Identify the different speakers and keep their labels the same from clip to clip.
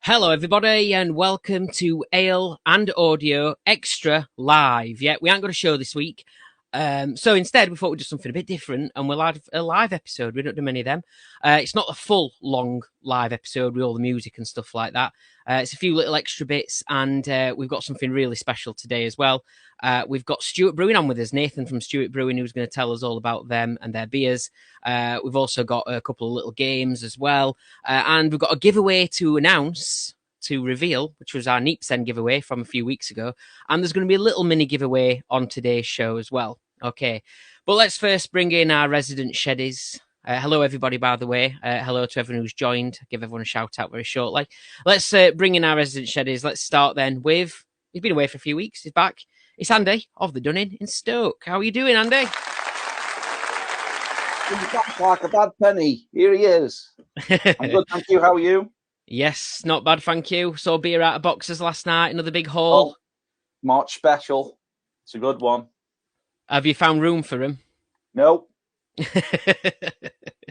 Speaker 1: Hello, everybody, and welcome to Ale and Audio Extra Live. Yeah, we aren't got a show this week. So instead, we thought we'd do something a bit different, and we'll add a live episode. We don't do many of them. It's not a full, long live episode with all the music and stuff like that. It's a few little extra bits, and we've got something really special today as well. We've got Stuart Brewing on with us, Nathan from Stuart Brewing, who's going to tell us all about them and their beers. We've also got a couple of little games as well. And we've got a giveaway to announce, to reveal, which was our Neepsen giveaway from a few weeks ago. And there's going to be a little mini giveaway on today's show as well. Okay. But let's first bring in our resident Sheddies. Hello, everybody, by the way. Hello to everyone who's joined. I'll give everyone a shout out very shortly. Let's bring in our resident Sheddies. Let's start then with, he's been away for a few weeks. He's back. It's Andy of the Dunning in Stoke. How are you doing, Andy?
Speaker 2: He's back like a bad penny. Here he is. I'm good, thank you. How are you?
Speaker 1: Yes, not bad, thank you. Saw beer out of boxes last night. Another big haul.
Speaker 2: March special. It's a good one.
Speaker 1: Have you found room for him?
Speaker 2: No.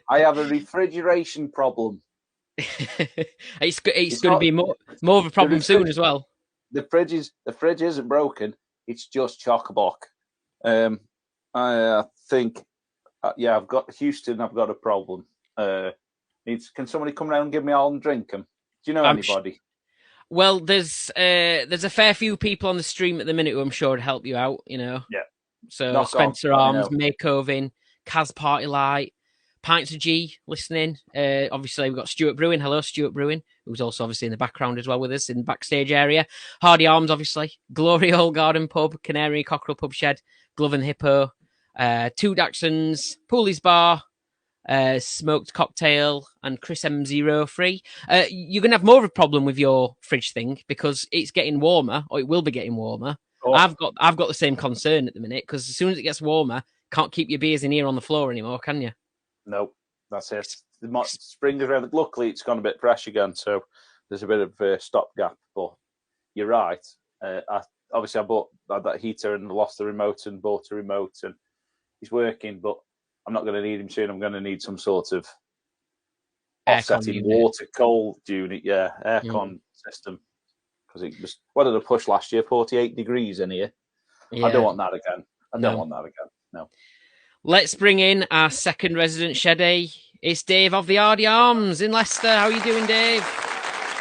Speaker 2: I have a refrigeration problem.
Speaker 1: it's going to be more of a problem soon as well.
Speaker 2: The fridge isn't broken. It's just chock-a-block. I think, I've got Houston. I've got a problem. Can somebody come around and give me all and drink them? Do you know anybody?
Speaker 1: Well, there's a fair few people on the stream at the minute who I'm sure would help you out. You know.
Speaker 2: Yeah.
Speaker 1: So Knock Spencer Arms, May Covin, Kaz Party Light, Pints of G listening. Obviously, we've got Stuart Brewing. Hello, Stuart Brewing, who's also obviously in the background as well with us in the backstage area. Hardy Arms, obviously. Glory Hole Garden Pub, Canary Cockerel Pub Shed, Glove and Hippo, Two Daxons, Pooley's Bar, Smoked Cocktail, and Chris M03. You're going to have more of a problem with your fridge thing because it's getting warmer, or it will be getting warmer. Oh. I've got the same concern at the minute because as soon as it gets warmer, can't keep your beers in here on the floor anymore, can you?
Speaker 2: No, that's it. The spring is around. Luckily, it's gone a bit fresh again, so there's a bit of a stopgap. But you're right. I bought that heater and lost the remote and bought a remote, and he's working, but I'm not going to need him soon. I'm going to need some sort of offsetting water cold unit, aircon system. Because it was, what did I push last year? 48 degrees in here. Yeah. I don't want that again. No.
Speaker 1: Let's bring in our second resident Sheddy. It's Dave of the Hardy Arms in Leicester. How are you doing, Dave?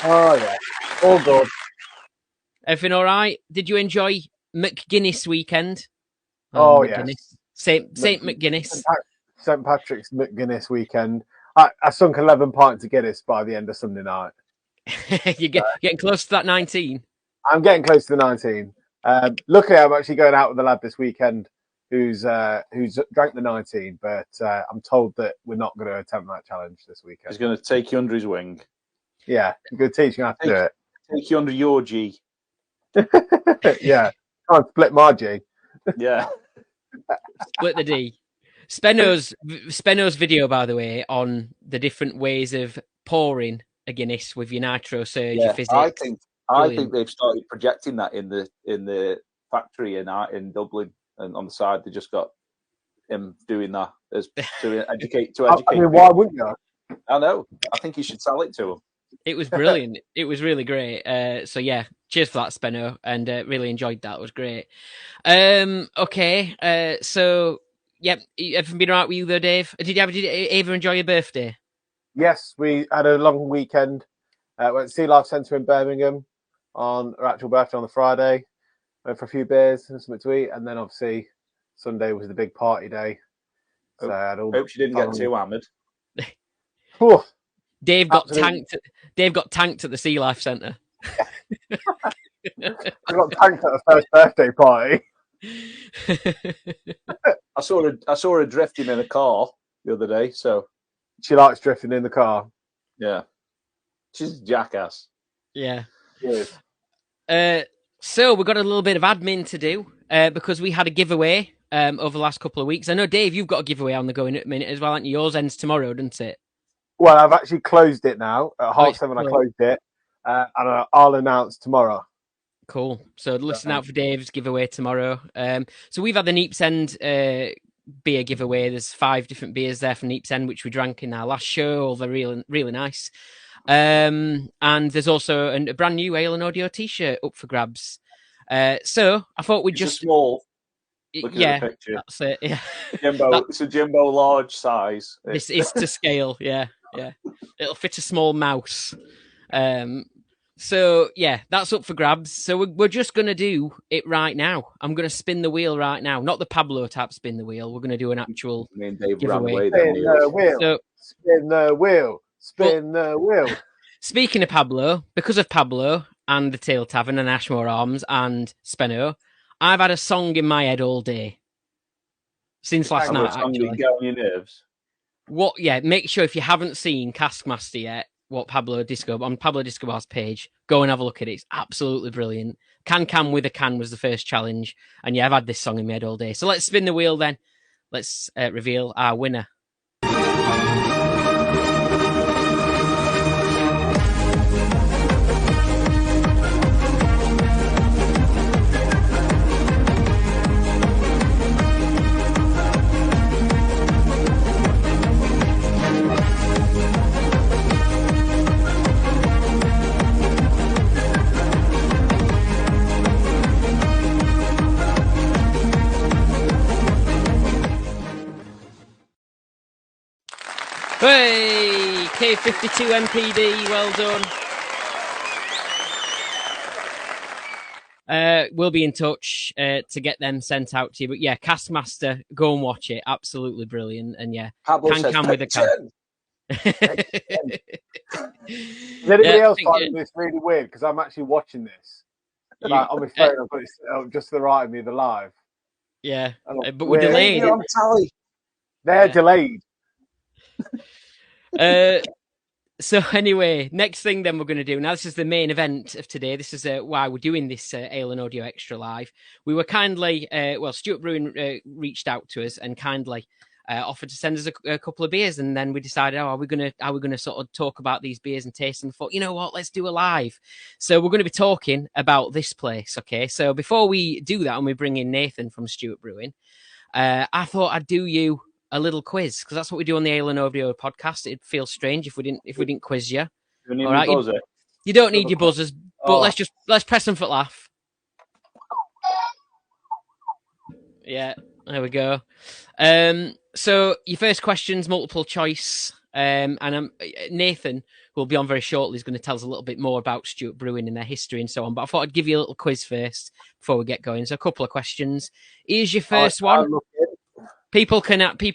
Speaker 3: Oh, yeah. All good.
Speaker 1: Everything all right? Did you enjoy McGuinness weekend?
Speaker 3: Oh, yeah.
Speaker 1: Saint McGuinness.
Speaker 3: St. Patrick's McGuinness weekend. I sunk 11 pints of Guinness by the end of Sunday night.
Speaker 1: You're getting close to that 19.
Speaker 3: I'm getting close to the 19. Luckily, I'm actually going out with a lad this weekend who's drank the 19, but I'm told that we're not going to attempt that challenge this weekend.
Speaker 2: He's going to take you under his wing.
Speaker 3: Yeah, he's going to teach you how to do it.
Speaker 2: Take you under your G.
Speaker 3: Yeah, try and split my G.
Speaker 2: Yeah.
Speaker 1: Split the D. Speno's video, by the way, on the different ways of pouring a Guinness with your nitro surge, your physics.
Speaker 2: I think they've started projecting that in the factory in Dublin, and on the side they just got him doing that as to educate. I mean,
Speaker 3: why wouldn't you?
Speaker 2: I know. I think you should sell it to them.
Speaker 1: It was brilliant. It was really great. So yeah, cheers for that, Speno, and really enjoyed that. It was great. Okay. So yeah, everything been all right with you though, Dave? Did you ever enjoy your birthday?
Speaker 3: Yes, we had a long weekend. Went to Sea Life Centre in Birmingham on our actual birthday on the Friday. Went for a few beers and something to eat, and then obviously Sunday was the big party day. So
Speaker 2: hope she didn't get too hammered.
Speaker 1: Dave got tanked at the Sea Life Centre.
Speaker 3: I got tanked at the first birthday party.
Speaker 2: I saw her drifting in a car the other day. So
Speaker 3: she likes drifting in the car.
Speaker 2: Yeah, she's a jackass.
Speaker 1: Yeah.
Speaker 3: Yes.
Speaker 1: So we've got a little bit of admin to do because we had a giveaway over the last couple of weeks. I know, Dave, you've got a giveaway on the go in a minute as well, aren't you? Yours ends tomorrow, doesn't it?
Speaker 3: Well, I've actually closed it now. At 7:30 I closed it. And I'll announce tomorrow.
Speaker 1: Cool. So listen out for Dave's giveaway tomorrow. So we've had the Neepsend beer giveaway. There's 5 different beers there from Neepsend, which we drank in our last show. All they're really, really nice. And there's also a brand new Ale and Audio T-shirt up for grabs. So I thought we'd
Speaker 2: It's
Speaker 1: just
Speaker 2: a small. Looking at the picture,
Speaker 1: that's it. Yeah,
Speaker 2: it's a Jimbo large size.
Speaker 1: This is to scale. Yeah. It'll fit a small mouse. So yeah, that's up for grabs. So we're just gonna do it right now. I'm gonna spin the wheel right now, not the Pablo tap spin the wheel. We're gonna do an actual
Speaker 2: Me and Dave
Speaker 1: giveaway.
Speaker 2: ran away.
Speaker 3: Spin the wheel.
Speaker 1: So,
Speaker 3: spin the wheel. Spin the wheel.
Speaker 1: Speaking of Pablo, because of Pablo and the Tail Tavern and Ashmore Arms and Spenno, I've had a song in my head all day since last night. Actually,
Speaker 2: get on your nerves.
Speaker 1: What? Yeah, make sure if you haven't seen Caskmaster yet, what Pablo Disco Bar's page, go and have a look at it. It's absolutely brilliant. Can with a can was the first challenge, and yeah, I've had this song in my head all day. So let's spin the wheel then. Let's reveal our winner. Hey, K52 MPD, well done. We'll be in touch to get them sent out to you. But yeah, Castmaster, go and watch it. Absolutely brilliant. And yeah, can with a can.
Speaker 3: Is anybody else finding this really weird? Because I'm actually watching this. Like, on my phone, I've got it just to the right of me, the live.
Speaker 1: Yeah, but we're delayed.
Speaker 3: They're delayed.
Speaker 1: So anyway, next thing then we're going to do, now this is the main event of today. This is why we're doing this Ale and Audio Extra live. We were kindly, Stuart Brewing reached out to us and kindly offered to send us a couple of beers, and then we decided, are we going to sort of talk about these beers and taste them? We thought, you know what, let's do a live. So we're going to be talking about this place, okay? So before we do that, and we bring in Nathan from Stuart Brewing, I thought I'd do you a little quiz, because that's what we do on the Ale and Audio podcast. It'd feel strange if we didn't quiz you.
Speaker 2: You all right?
Speaker 1: You don't need your buzzers, but let's press them for laugh. Yeah, there we go. So your first question's multiple choice, and Nathan, who will be on very shortly, is going to tell us a little bit more about Stuart Brewing and their history and so on. But I thought I'd give you a little quiz first before we get going. So a couple of questions. Here's your first one. People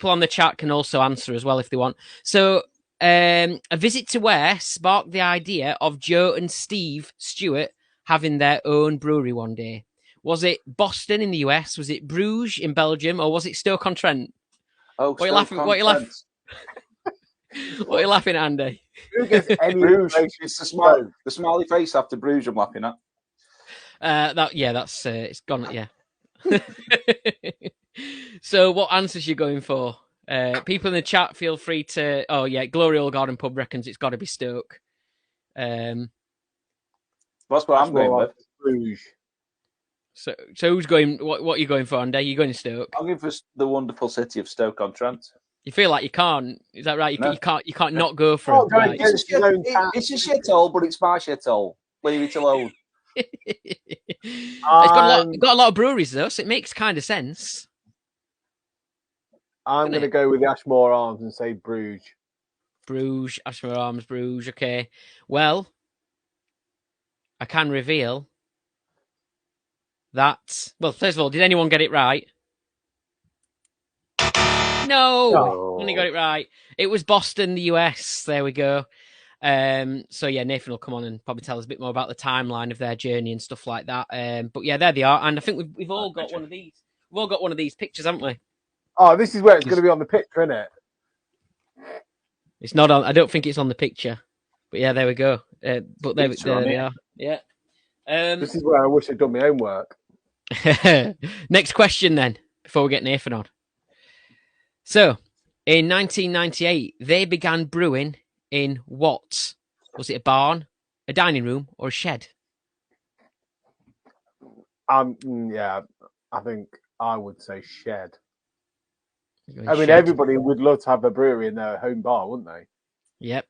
Speaker 1: on the chat can also answer as well if they want. So, a visit to where sparked the idea of Joe and Steve Stewart having their own brewery one day? Was it Boston in the US? Was it Bruges in Belgium? Or was it Stoke-on-Trent?
Speaker 2: Oh,
Speaker 1: what are you laughing? What are you laughing at, Andy?
Speaker 2: Bruges. It's the smiley face after Bruges I'm laughing at.
Speaker 1: That's it's gone. Yeah. So what answers you going for? People in the chat, feel free to... Oh, yeah, Glory Old Garden Pub reckons it's got to be Stoke.
Speaker 2: That's what I'm going with.
Speaker 3: Bruges.
Speaker 1: So who's going... What are you going for, Andy? Are you going to Stoke?
Speaker 2: I'm going for the wonderful city of Stoke-on-Trent.
Speaker 1: You feel like you can't... Is that right? You can't not go for it. Right.
Speaker 2: It's a shithole, but it's my shithole. Leave it alone.
Speaker 1: It's got a lot of breweries, though, so it makes kind of sense.
Speaker 3: I'm going to go with the Ashmore Arms and say Bruges.
Speaker 1: Bruges, Ashmore Arms, Bruges. Okay. Well, I can reveal that... Well, first of all, did anyone get it right? No! Only got it right. It was Boston, the US. There we go. So yeah, Nathan will come on and probably tell us a bit more about the timeline of their journey and stuff like that. But yeah, there they are. And I think we've all got one of these. We've all got one of these pictures, haven't we?
Speaker 3: Oh, this is where it's going to be on the picture, isn't it?
Speaker 1: It's not on. I don't think it's on the picture. But yeah, there we go. But there they are. Yeah.
Speaker 3: This is where I wish I'd done my homework.
Speaker 1: Next question then, before we get Nathan on. So, in 1998, they began brewing in what? Was it a barn, a dining room, or a shed?
Speaker 3: Yeah, I think I would say shed. I mean, everybody would love to have a brewery in their home bar, wouldn't they?
Speaker 1: Yep.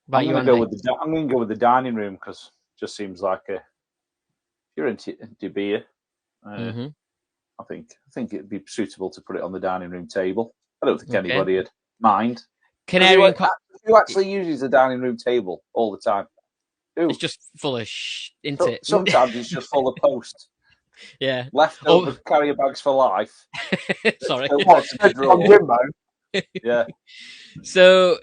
Speaker 1: About you, Andy?
Speaker 2: I'm going to go with the dining room because it just seems like if you're into beer,
Speaker 1: Mm-hmm.
Speaker 2: I think it'd be suitable to put it on the dining room table. I don't think anybody would mind. Who actually uses the dining room table all the time? Who?
Speaker 1: It's just full of isn't it?
Speaker 2: Sometimes it's just full of post.
Speaker 1: Yeah.
Speaker 2: Leftover carrier bags for life.
Speaker 1: Sorry.
Speaker 3: Jimbo.
Speaker 2: Yeah.
Speaker 1: So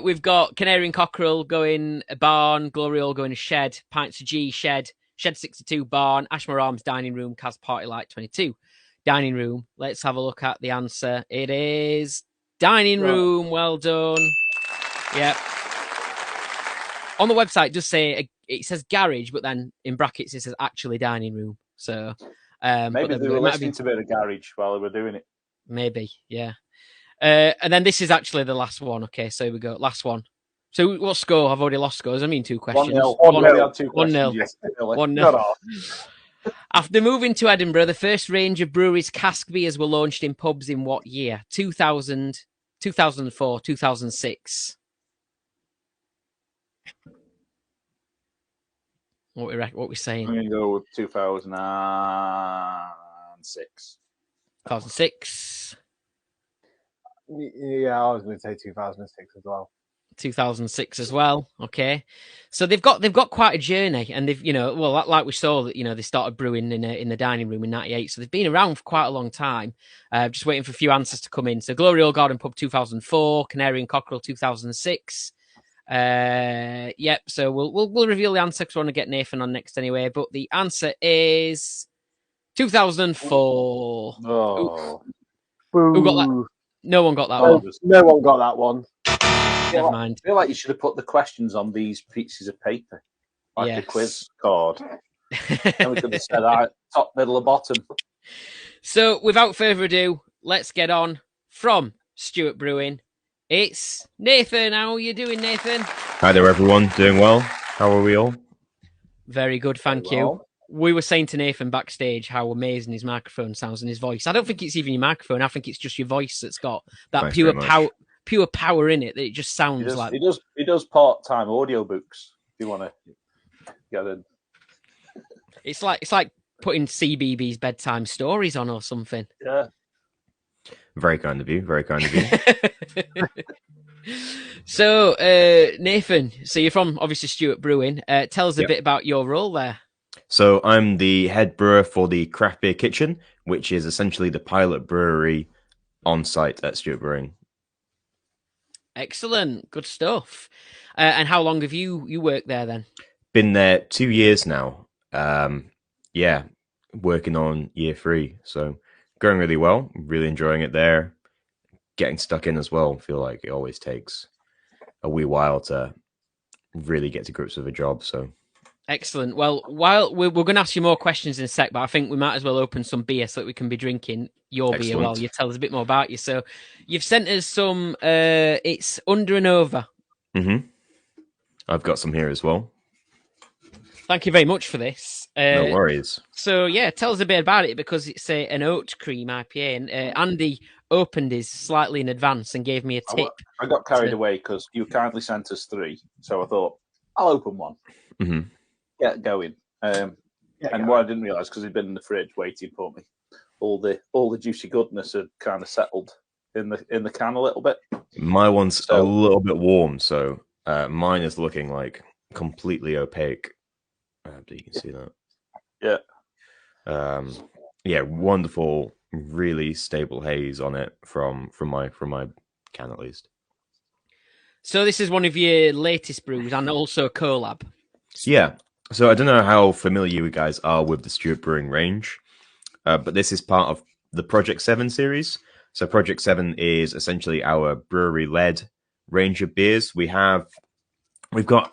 Speaker 1: we've got Canary and Cockerel going a barn, Glory Hall going a shed, Pints of G shed, Shed 62 barn, Ashmore Arms dining room, Cas Party Light 22 dining room. Let's have a look at the answer. It is dining room. Well done. Yep. On the website, it says garage, but then in brackets it says actually dining room. So
Speaker 2: maybe they were listening to a bit of garage while they were doing it.
Speaker 1: Maybe, yeah. And then this is actually the last one. Okay, so here we go. Last one. So what score? I've already lost scores. I mean, 2 questions.
Speaker 2: 1-0.
Speaker 1: 1-0. After moving to Edinburgh, the first range of breweries' cask beers were launched in pubs in what year? 2000, 2004, 2006. What we saying?
Speaker 2: I'm going to go with 2006.
Speaker 1: 2006.
Speaker 3: Yeah, I was going to say 2006 as well.
Speaker 1: 2006 as well. Okay, so they've got quite a journey, and they've like we saw that they started brewing in the dining room in '98, so they've been around for quite a long time. Just waiting for a few answers to come in. So Glory Hall Garden Pub 2004, Canary and Cockerel 2006. Yep. So we'll reveal the answer because we want to get Nathan on next anyway. But the answer is 2004.
Speaker 2: Oh,
Speaker 1: who got that? No one got that one.
Speaker 3: No one got that one.
Speaker 1: Never mind.
Speaker 2: I feel like you should have put the questions on these pieces of paper, like a quiz card. And we could have said top, middle, or bottom.
Speaker 1: So, without further ado, let's get on from Stuart Brewing. It's Nathan. How are you doing, Nathan?
Speaker 4: Hi there, everyone. Doing well. How are we all?
Speaker 1: Very good, thank you. We were saying to Nathan backstage how amazing his microphone sounds and his voice. I don't think it's even your microphone. I think it's just your voice that's got that pure power in it that it just sounds like.
Speaker 2: He does part-time audiobooks. If you want to get in.
Speaker 1: It's like putting CBBS bedtime stories on or something.
Speaker 2: Yeah.
Speaker 4: Very kind of you. Very kind of you.
Speaker 1: So, Nathan, so you're from obviously Stuart Brewing. Tell us a bit about your role there.
Speaker 4: So I'm the head brewer for the Craft Beer Kitchen, which is essentially the pilot brewery on site at Stuart Brewing.
Speaker 1: Excellent. Good stuff. And how long have you worked there then?
Speaker 4: Been there 2 years now. Working on year 3. So going really well. Really enjoying it there. Getting stuck in as well. Feel like it always takes a wee while to really get to grips with a job. So
Speaker 1: excellent. Well, while we're going to ask you more questions in a sec, but I think we might as well open some beer so that we can be drinking your beer while you tell us a bit more about you. So you've sent us some, it's Under and Over.
Speaker 4: Mm-hmm. I've got some here as well.
Speaker 1: Thank you very much for this.
Speaker 4: No worries.
Speaker 1: So yeah, tell us a bit about it because it's an oat cream IPA and Andy opened his slightly in advance and gave me a tip.
Speaker 2: I got carried away because you kindly sent us 3. So I thought, I'll open one.
Speaker 4: Mm-hmm.
Speaker 2: Get going. And what I didn't realise, because he'd been in the fridge waiting for me, all the juicy goodness had kind of settled in the can a little bit.
Speaker 4: My one's a little bit warm, so mine is looking like completely opaque. You can see that. Yeah. Wonderful, really stable haze on it from my can at least.
Speaker 1: So this is one of your latest brews and also a collab.
Speaker 4: Yeah. So I don't know how familiar you guys are with the Stuart Brewing range, but this is part of the Project 7 series. So Project 7 is essentially our brewery-led range of beers. We've got,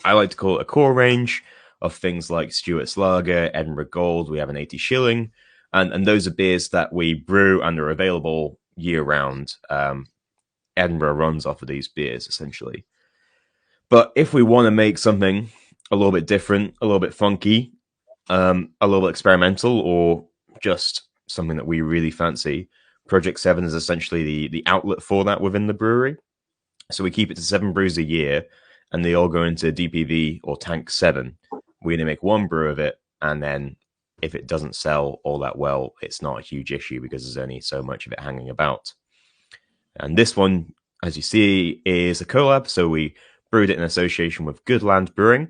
Speaker 4: I like to call it a core range of things like Stuart's Lager, Edinburgh Gold. We have an 80 Shilling, and those are beers that we brew and are available year-round. Edinburgh runs off of these beers, essentially. But if we want to make something a little bit different, a little bit funky, a little bit experimental, or just something that we really fancy, Project 7 is essentially the outlet for that within the brewery. So we keep it to 7 brews a year, and they all go into DPV or Tank 7. We're going to make one brew of it, and then if it doesn't sell all that well, it's not a huge issue because there's only so much of it hanging about. And this one, as you see, is a collab. So we brewed it in association with Goodland Brewing,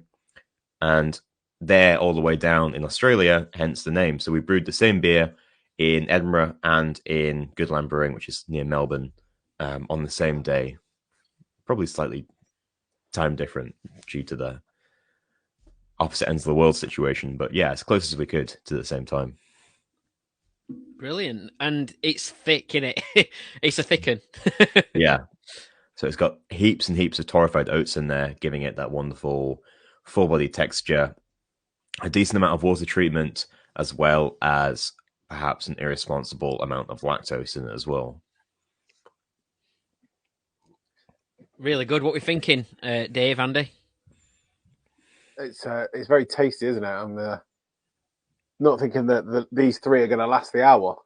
Speaker 4: and they're all the way down in Australia, hence the name. So we brewed the same beer in Edinburgh and in Goodland Brewing, which is near Melbourne, on the same day. Probably slightly time different due to the opposite ends of the world situation, but yeah, as close as we could to the same time.
Speaker 1: Brilliant. And it's thick, innit? It's a thick one.
Speaker 4: Yeah. So it's got heaps and heaps of torrefied oats in there, giving it that wonderful full body texture, a decent amount of water treatment, as well as perhaps an irresponsible amount of lactose in it as well.
Speaker 1: Really good. What we thinking, Dave, Andy?
Speaker 3: It's very tasty, isn't it? I'm not thinking that these three are going to last the hour.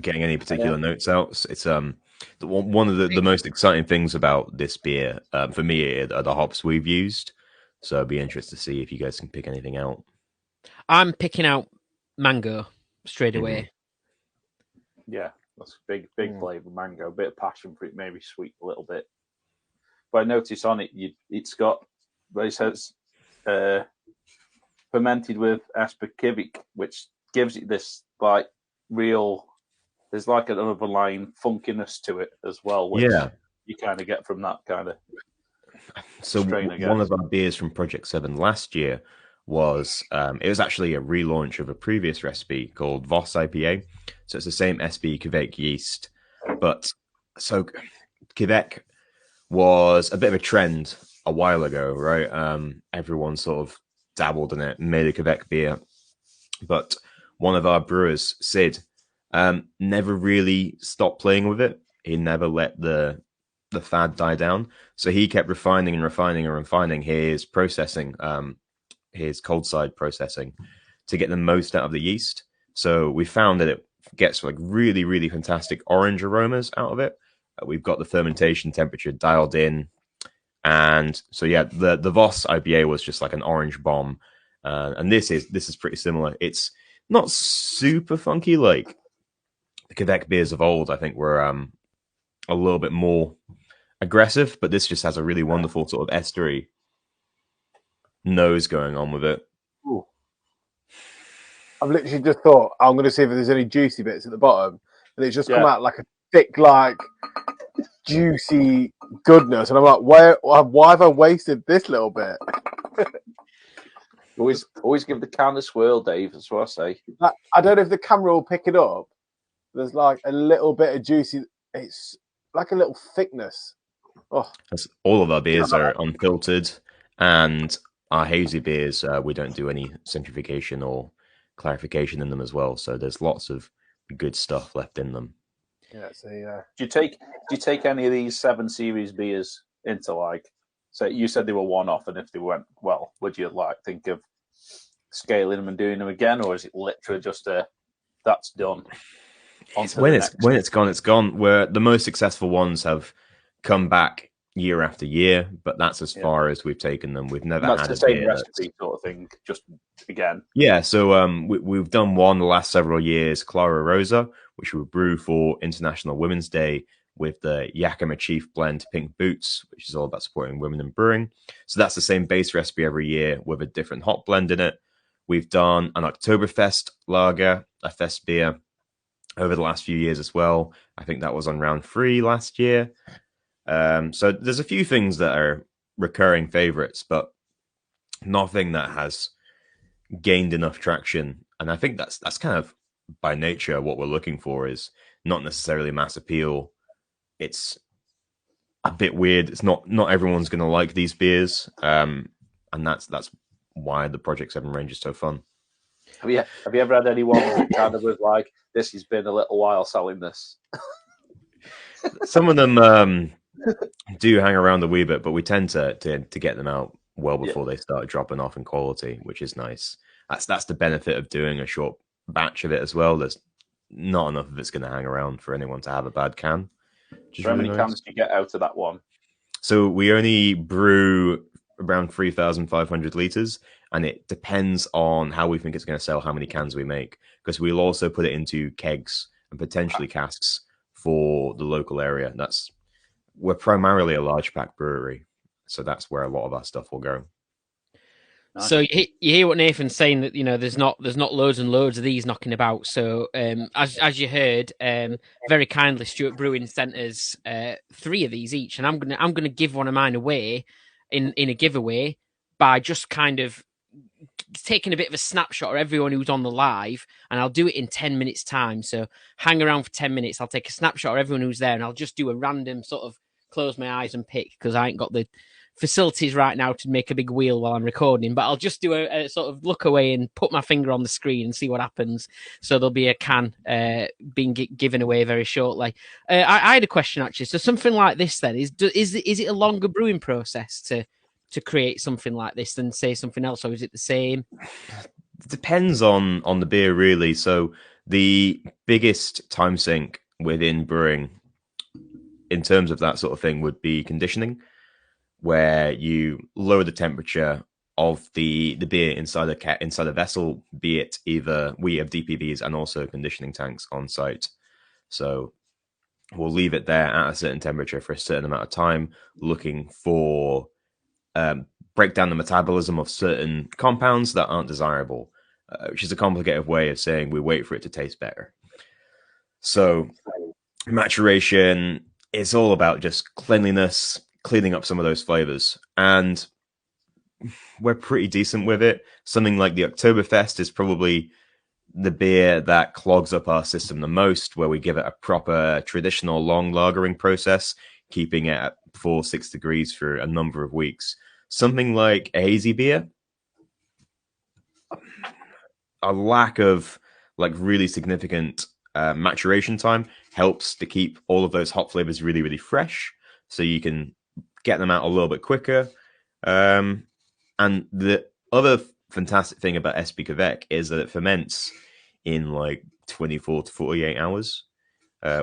Speaker 4: Getting any particular notes out? It's one of the most exciting things about this beer for me are the hops we've used. So I'd be interested to see if you guys can pick anything out.
Speaker 1: I'm picking out mango straight away.
Speaker 2: Yeah, that's big flavour mango, a bit of passion fruit, maybe sweet a little bit. But I noticed on it, it's got, but it says fermented with Asperkivik, which gives it this like real. There's like an underlying funkiness to it as well, which you kind of get from that kind of.
Speaker 4: So one of our beers from Project 7 last year was it was actually a relaunch of a previous recipe called Voss IPA. So it's the same SB Quebec yeast, but so Quebec was a bit of a trend a while ago, right? Everyone sort of dabbled in it, made a Quebec beer, but one of our brewers, Sid, never really stopped playing with it. He never let the fad die down. So he kept refining his processing, his cold side processing to get the most out of the yeast. So we found that it gets like really, really fantastic orange aromas out of it. We've got the fermentation temperature dialed in. And so, yeah, the Voss IPA was just like an orange bomb. And this is pretty similar. It's not super funky like the Quebec beers of old. I think were a little bit more aggressive, but this just has a really wonderful sort of estery nose going on with it.
Speaker 3: Ooh. I've literally just thought I'm going to see if there's any juicy bits at the bottom, and it's just come out like a thick, like juicy goodness, and I'm like, why have I wasted this little bit?
Speaker 2: always give the can a swirl, Dave. That's what I say.
Speaker 3: I don't know if the camera will pick it up. There's like a little bit of juicy. It's like a little thickness. Oh,
Speaker 4: all of our beers are unfiltered, and our hazy beers we don't do any centrifugation or clarification in them as well. So there's lots of good stuff left in them.
Speaker 3: Yeah. So yeah.
Speaker 2: Do you take any of these 7 series beers into like? So you said they were one-off, and if they went well, would you like think of scaling them and doing them again, or is it literally just that's done?
Speaker 4: When it's gone, it's gone. Where the most successful ones have come back year after year, but that's as far as we've taken them. We've never had
Speaker 2: the
Speaker 4: a
Speaker 2: same
Speaker 4: beer
Speaker 2: recipe sort of thing, just again.
Speaker 4: Yeah, so we've done one the last several years, Clara Rosa, which we brew for International Women's Day with the Yakima Chief blend Pink Boots, which is all about supporting women in brewing. So that's the same base recipe every year with a different hop blend in it. We've done an Oktoberfest lager, a fest beer, over the last few years as well. I think that was on round 3 last year. So there's a few things that are recurring favorites, but nothing that has gained enough traction. And I think that's kind of by nature what we're looking for, is not necessarily mass appeal. It's a bit weird. It's not everyone's going to like these beers, and that's why the Project 7 range is so fun.
Speaker 2: Have you ever had anyone that kind of was like, this has been a little while selling this?
Speaker 4: Some of them do hang around a wee bit, but we tend to get them out well before they start dropping off in quality, which is nice. That's the benefit of doing a short batch of it as well. There's not enough of it's going to hang around for anyone to have a bad can.
Speaker 2: How many cans do you get out of that one?
Speaker 4: So we only brew around 3,500 liters, and it depends on how we think it's going to sell, how many cans we make, because we'll also put it into kegs and potentially casks for the local area. We're primarily a large pack brewery, so that's where a lot of our stuff will go.
Speaker 2: Nice.
Speaker 1: So you hear what Nathan's saying, that there's not loads and loads of these knocking about. So as you heard, very kindly, Stuart Brewing sent us 3 of these each, and I'm gonna give one of mine away in a giveaway by just kind of taking a bit of a snapshot of everyone who's on the live, and I'll do it in 10 minutes time. So hang around for 10 minutes. I'll take a snapshot of everyone who's there, and I'll just do a random sort of close my eyes and pick, because I ain't got the facilities right now to make a big wheel while I'm recording, but I'll just do a sort of look away and put my finger on the screen and see what happens. So there'll be a can being given away very shortly. I had a question, actually. So something like this then, is it a longer brewing process to create something like this than, say, something else, or is it the same?
Speaker 4: It depends on the beer, really. So the biggest time sink within brewing in terms of that sort of thing would be conditioning, where you lower the temperature of the beer inside a vessel, be it either we have DPBs and also conditioning tanks on site. So we'll leave it there at a certain temperature for a certain amount of time, looking for break down the metabolism of certain compounds that aren't desirable, which is a complicated way of saying we wait for it to taste better. So maturation is all about just cleanliness, cleaning up some of those flavors, and we're pretty decent with it. Something like the Oktoberfest is probably the beer that clogs up our system the most, where we give it a proper traditional long lagering process, keeping it at 4-6 degrees for a number of weeks. Something like a hazy beer, a lack of like really significant maturation time helps to keep all of those hop flavors really, really fresh, so you can get them out a little bit quicker. And the other fantastic thing about SP Quebec is that it ferments in like 24 to 48 hours.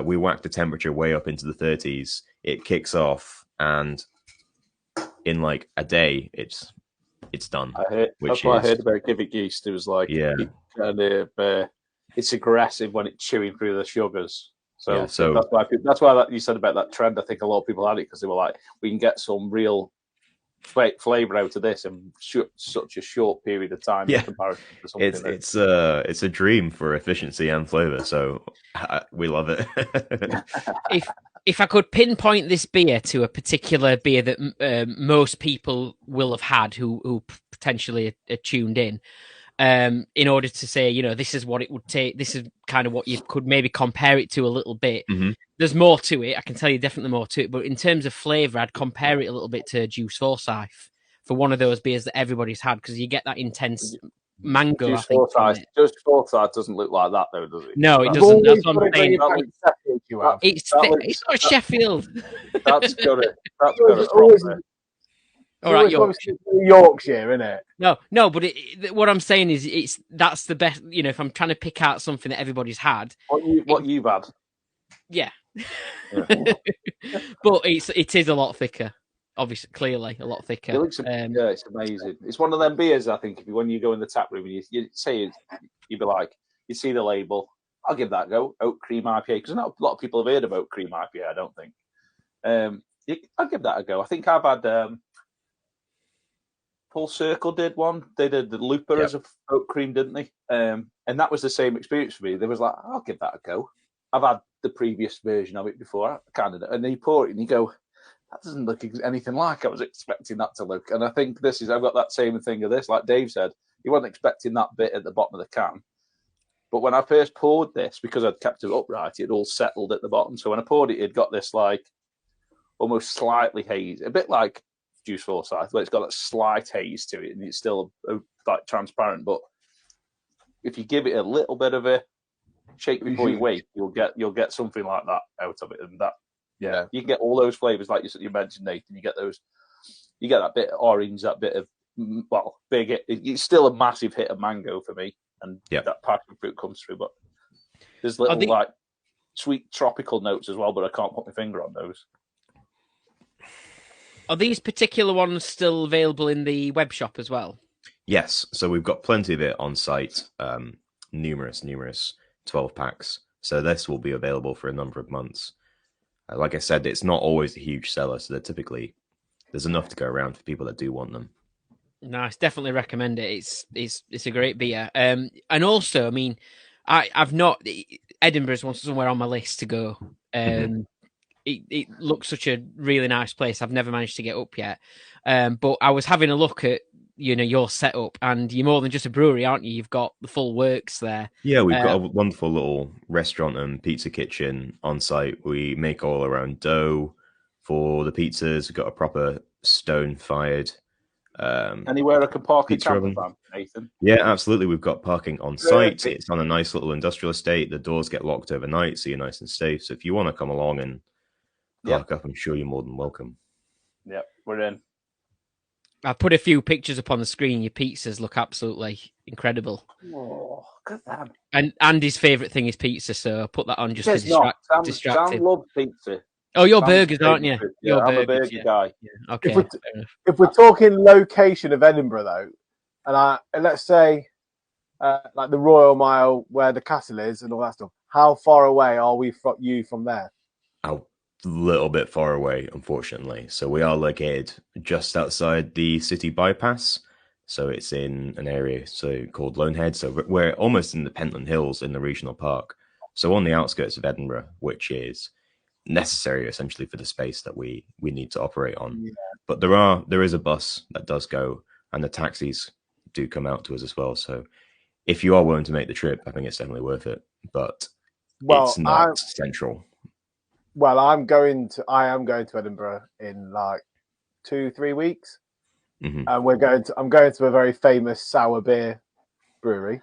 Speaker 4: We whack the temperature way up into the 30s. It kicks off, and in like a day, it's done.
Speaker 2: That's what I heard about Givig yeast. It was like,
Speaker 4: yeah,
Speaker 2: it's aggressive when it's chewing through the sugars. So,
Speaker 4: yeah, so
Speaker 2: that's why you said about that trend. I think a lot of people had it because they were like, we can get some real flavor out of this in such a short period of time.
Speaker 4: Yeah,
Speaker 2: in comparison to something
Speaker 4: it's a dream for efficiency and flavor. So we love it.
Speaker 1: If I could pinpoint this beer to a particular beer that most people will have had who potentially are tuned in order to say, this is what it would take, this is kind of what you could maybe compare it to a little bit.
Speaker 4: Mm-hmm.
Speaker 1: There's more to it. I can tell you definitely more to it. But in terms of flavour, I'd compare it a little bit to Juice Forsyth for one of those beers that everybody's had, because you get that intense mango.
Speaker 2: Juice Forsyth doesn't look like that, though, does it?
Speaker 1: No, it doesn't. That's what I'm saying.
Speaker 2: It's
Speaker 1: not Sheffield.
Speaker 2: That's got it.
Speaker 1: All right,
Speaker 3: Yorkshire, isn't it?
Speaker 1: No, but what I'm saying is, that's the best. If I'm trying to pick out something that everybody's had,
Speaker 2: what you've had,
Speaker 1: yeah. But it is a lot thicker. Obviously, clearly a lot thicker.
Speaker 2: It's amazing. It's one of them beers. I think when you go in the tap room and you say you'd be like, you see the label, I'll give that a go. Oat cream IPA, because not a lot of people have heard of oat cream IPA. I don't think. I'll give that a go. I think I've had. Full Circle did one. They did the Looper as a oat cream, didn't they? And that was the same experience for me. They was like, I'll give that a go. I've had the previous version of it before, and then you pour it and you go, that doesn't look anything like I was expecting that to look. And I think I've got that same thing of this. Like Dave said, he wasn't expecting that bit at the bottom of the can. But when I first poured this, because I'd kept it upright, it all settled at the bottom. So when I poured it, it got this like almost slightly hazy, a bit like Juice Forsyth, but it's got that slight haze to it, and it's still like transparent. But if you give it a little bit of a shake before you wait, you'll get something like that out of it, and that you can get all those flavors like you mentioned, Nathan. You get that bit of orange, that bit of big. It's still a massive hit of mango for me, and that passion fruit comes through. But there's little like sweet tropical notes as well, but I can't put my finger on those.
Speaker 1: Are these particular ones still available in the web shop as well?
Speaker 4: Yes, so we've got plenty of it on site. Numerous 12 packs. So this will be available for a number of months. Like I said, it's not always a huge seller, so there's enough to go around for people that do want them.
Speaker 1: Nice, definitely recommend it. It's a great beer. And also, I mean, I've not Edinburgh's one somewhere on my list to go. It looks such a really nice place. I've never managed to get up yet. But I was having a look at your setup, and you're more than just a brewery, aren't you? You've got the full works there.
Speaker 4: Yeah, we've got a wonderful little restaurant and pizza kitchen on site. We make all our own dough for the pizzas. We've got a proper stone-fired
Speaker 2: Anywhere I can park a
Speaker 4: pizza
Speaker 2: camper
Speaker 4: oven.
Speaker 2: van, Nathan?
Speaker 4: Yeah, absolutely. We've got parking on site. It's on a nice little industrial estate. The doors get locked overnight, so you're nice and safe. So if you want to come along and park up, I'm sure you're more than welcome.
Speaker 2: Yep, we're in.
Speaker 1: I put a few pictures up on the screen. Your pizzas look absolutely incredible.
Speaker 2: Oh, look at that.
Speaker 1: And Andy's favourite thing is pizza, so I put that on just to distract
Speaker 2: Sam
Speaker 1: him.
Speaker 2: loves pizza.
Speaker 1: Oh, you're burgers, aren't you?
Speaker 2: Yeah,
Speaker 1: you're
Speaker 2: I'm
Speaker 1: burgers,
Speaker 2: a burger guy.
Speaker 1: Yeah. Okay.
Speaker 3: If we're talking location of Edinburgh, though, and let's say like the Royal Mile where the castle is and all that stuff, how far away are we from there?
Speaker 4: A little bit far away, unfortunately. So we are located just outside the city bypass. So it's in an area called Lonehead. So we're almost in the Pentland Hills in the regional park. So on the outskirts of Edinburgh, which is necessary essentially for the space that we need to operate on. Yeah. But there is a bus that does go, and the taxis do come out to us as well. So if you are willing to make the trip, I think it's definitely worth it. But it's not central.
Speaker 3: Well, I am going to Edinburgh in like 2-3 weeks, and I'm going to a very famous sour beer brewery.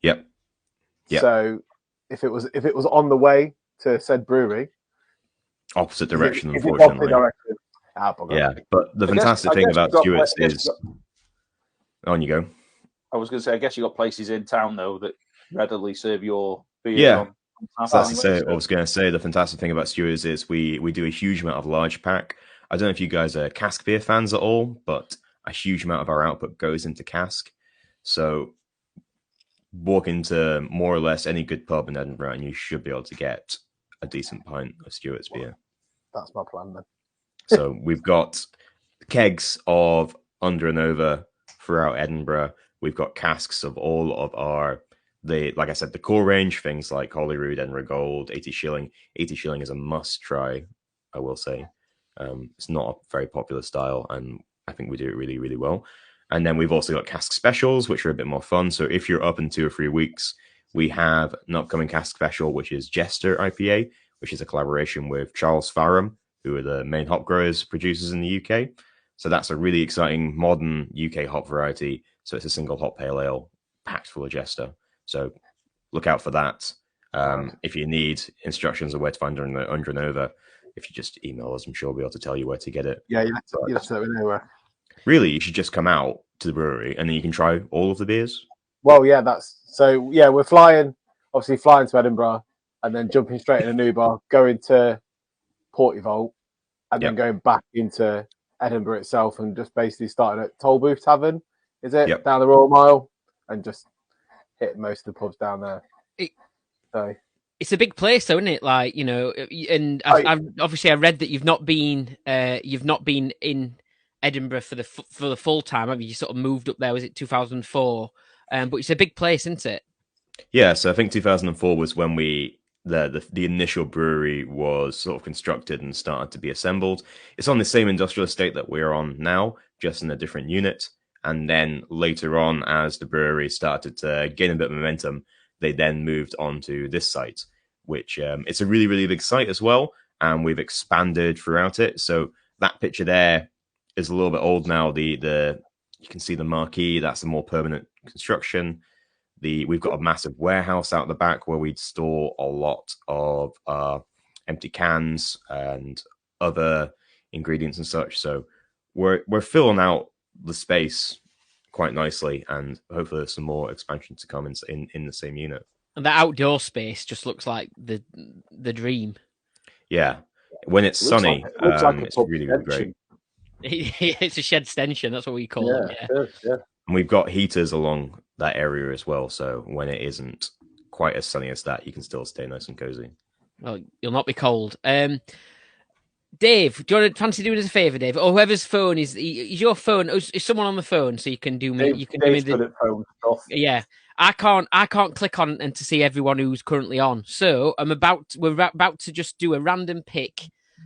Speaker 4: Yep.
Speaker 3: So if it was on the way to said brewery,
Speaker 4: opposite direction, unfortunately.
Speaker 3: Yeah,
Speaker 4: but the fantastic thing about Stewart's is on you go.
Speaker 2: I was going to say, I guess you got places in town though that readily serve your beers.
Speaker 4: Yeah. So that's to say, I was going to say the fantastic thing about Stewart's is we do a huge amount of large pack. I don't know if you guys are cask beer fans at all, but a huge amount of our output goes into cask. So walk into more or less any good pub in Edinburgh and you should be able to get a decent pint of Stewart's beer.
Speaker 3: That's my plan then.
Speaker 4: So we've got kegs of under and over throughout Edinburgh. We've got casks of all of like I said, the core range, things like Holyrood, Edinburgh Gold, 80 shilling. 80 shilling is a must try, I will say. It's not a very popular style, and I think we do it really, really well. And then we've also got cask specials, which are a bit more fun. So if you're up in 2 or 3 weeks, we have an upcoming cask special, which is Jester IPA, which is a collaboration with Charles Fareham, who are the main hop growers producers in the UK. So that's a really exciting modern UK hop variety. So it's a single hop pale ale packed full of Jester. So look out for that. If you need instructions on where to find under and over, if you just email us, I'm sure we'll be able to tell you where to get it.
Speaker 3: Yeah, you have to let me know where.
Speaker 4: Really, you should just come out to the brewery and then you can try all of the beers.
Speaker 3: Well, yeah, we're flying to Edinburgh and then jumping straight in an Uber, going to Portivolt and then going back into Edinburgh itself and just basically starting at Tollbooth Tavern, is it?
Speaker 4: Yep.
Speaker 3: Down the Royal Mile and just hit most of the pubs down there.
Speaker 1: It's a big place, though, isn't it? Like, and I've obviously I read that you've not been in Edinburgh for the full time. I mean, you sort of moved up there. Was it 2004? But it's a big place, isn't it?
Speaker 4: Yeah. So I think 2004 was when the initial brewery was sort of constructed and started to be assembled. It's on the same industrial estate that we're on now, just in a different unit. And then later on, as the brewery started to gain a bit of momentum, they then moved on to this site, which it's a really, really big site as well. And we've expanded throughout it. So that picture there is a little bit old now. You can see the marquee. That's a more permanent construction. We've got a massive warehouse out the back where we'd store a lot of empty cans and other ingredients and such. So we're filling out the space quite nicely, and hopefully there's some more expansion to come in the same unit.
Speaker 1: And the outdoor space just looks like the dream.
Speaker 4: Yeah, when it's sunny, it's really, really great.
Speaker 1: It's a shed extension. That's what we call them. Yeah.
Speaker 3: Good, yeah.
Speaker 4: And we've got heaters along that area as well, so when it isn't quite as sunny as that, you can still stay nice and cozy.
Speaker 1: Well, you'll not be cold. Dave, do you want to fancy doing us a favour, Dave? Or whoever's phone is your phone? Is someone on the phone so you can do me? You can do me
Speaker 3: Dave's good at phone stuff.
Speaker 1: Yeah, I can't click on and to see everyone who's currently on. So we're about to just do a random pick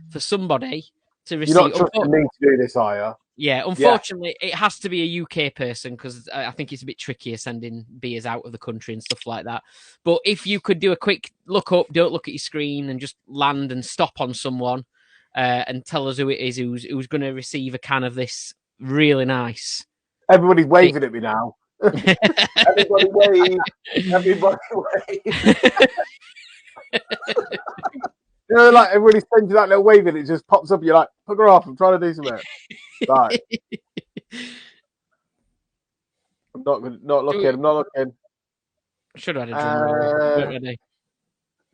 Speaker 1: for somebody to receive.
Speaker 3: You're not trusting me to do this, are you?
Speaker 1: Yeah, unfortunately, it has to be a UK person because I think it's a bit trickier sending beers out of the country and stuff like that. But if you could do a quick look up, don't look at your screen, and just land and stop on someone and tell us who it is who's going to receive a can of this really nice.
Speaker 3: Everybody's waving at me now. Everybody wave. Everybody wave. You know, like everybody sends you that little wave and it just pops up. You're like, fuck her off. I'm trying to do something. Right. I'm not looking. I'm not looking.
Speaker 1: Should have had a drum roll. Ready.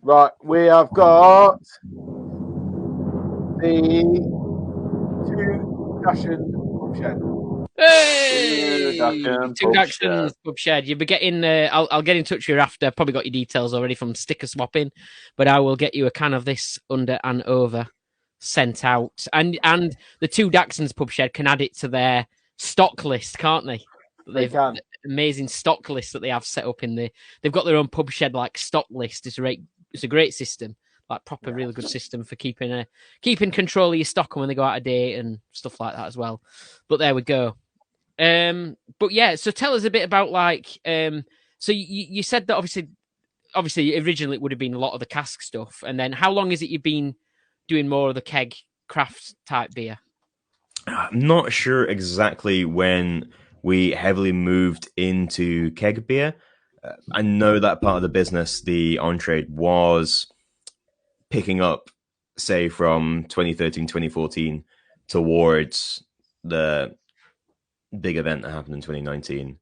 Speaker 3: Right. We have got the two Dashin pub shed.
Speaker 1: Hey!
Speaker 2: Two
Speaker 1: Daxton's pub shed. You'll be getting. I'll get in touch with you after. I've probably got your details already from sticker swapping, but I will get you a can of this under and over sent out. And the two Daxton's pub shed can add it to their stock list, can't they?
Speaker 3: They can.
Speaker 1: Amazing stock list that they have set up in the. They've got their own pub shed like stock list. It's a great system, like proper, really good system for keeping control of your stock when they go out of date and stuff like that as well. But there we go. But yeah, so tell us a bit about so you said that obviously originally it would have been a lot of the cask stuff, and then how long is it you've been doing more of the keg craft type beer?
Speaker 4: I'm not sure exactly when we heavily moved into keg beer. I know that part of the business, the on-trade, was picking up, say, from 2013, 2014 towards the big event that happened in 2019,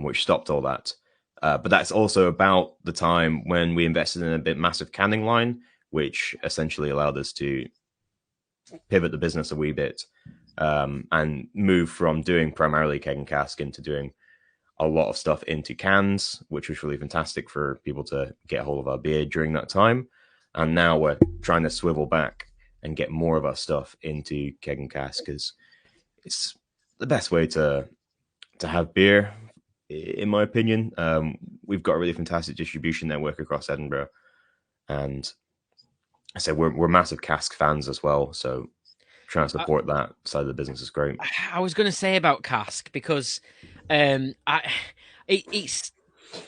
Speaker 4: which stopped all that. But that's also about the time when we invested in a bit massive canning line, which essentially allowed us to pivot the business a wee bit and move from doing primarily keg and cask into doing a lot of stuff into cans, which was really fantastic for people to get hold of our beer during that time. And now we're trying to swivel back and get more of our stuff into keg and cask because it's the best way to have beer, in my opinion. We've got a really fantastic distribution network across Edinburgh, and I said we're massive cask fans as well. So trying to support that side of the business is great.
Speaker 1: I was going to say about cask because I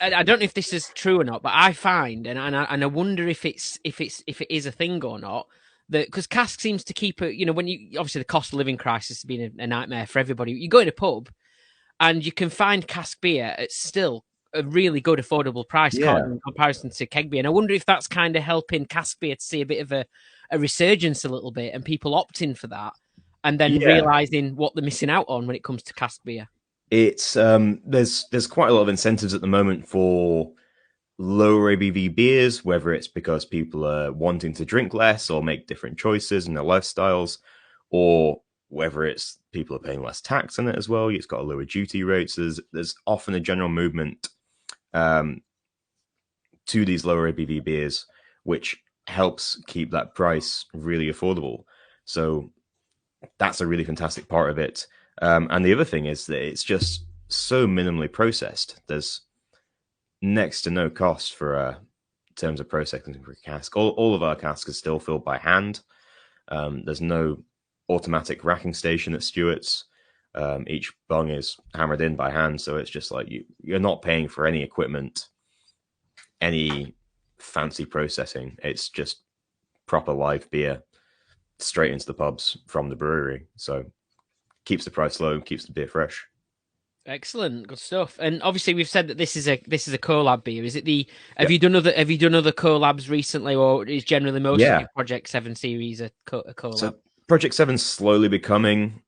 Speaker 1: don't know if this is true or not, but I find and I wonder if it is a thing or not. Because cask seems to keep it, when you obviously the cost of living crisis has been a nightmare for everybody. You go in a pub and you can find cask beer at still a really good affordable price in comparison to keg beer. And I wonder if that's kind of helping cask beer to see a bit of a resurgence a little bit and people opting for that and then realizing what they're missing out on when it comes to cask beer.
Speaker 4: It's there's quite a lot of incentives at the moment for lower ABV beers, whether it's because people are wanting to drink less or make different choices in their lifestyles, or whether it's people are paying less tax on it as well. It's got a lower duty rates. There's often a general movement to these lower ABV beers, which helps keep that price really affordable. So that's a really fantastic part of it. And the other thing is that it's just so minimally processed. There's next to no cost for terms of processing for a cask. All of our casks are still filled by hand. There's no automatic racking station at Stewart's. Each bung is hammered in by hand, so it's just like you're not paying for any equipment, any fancy processing. It's just proper live beer straight into the pubs from the brewery. So keeps the price low, keeps the beer fresh.
Speaker 1: Excellent, good stuff. And obviously, we've said that this is a collab beer. Is it have you done other collabs recently, or is generally most of your Project 7 series a collab?
Speaker 4: So Project 7's slowly becoming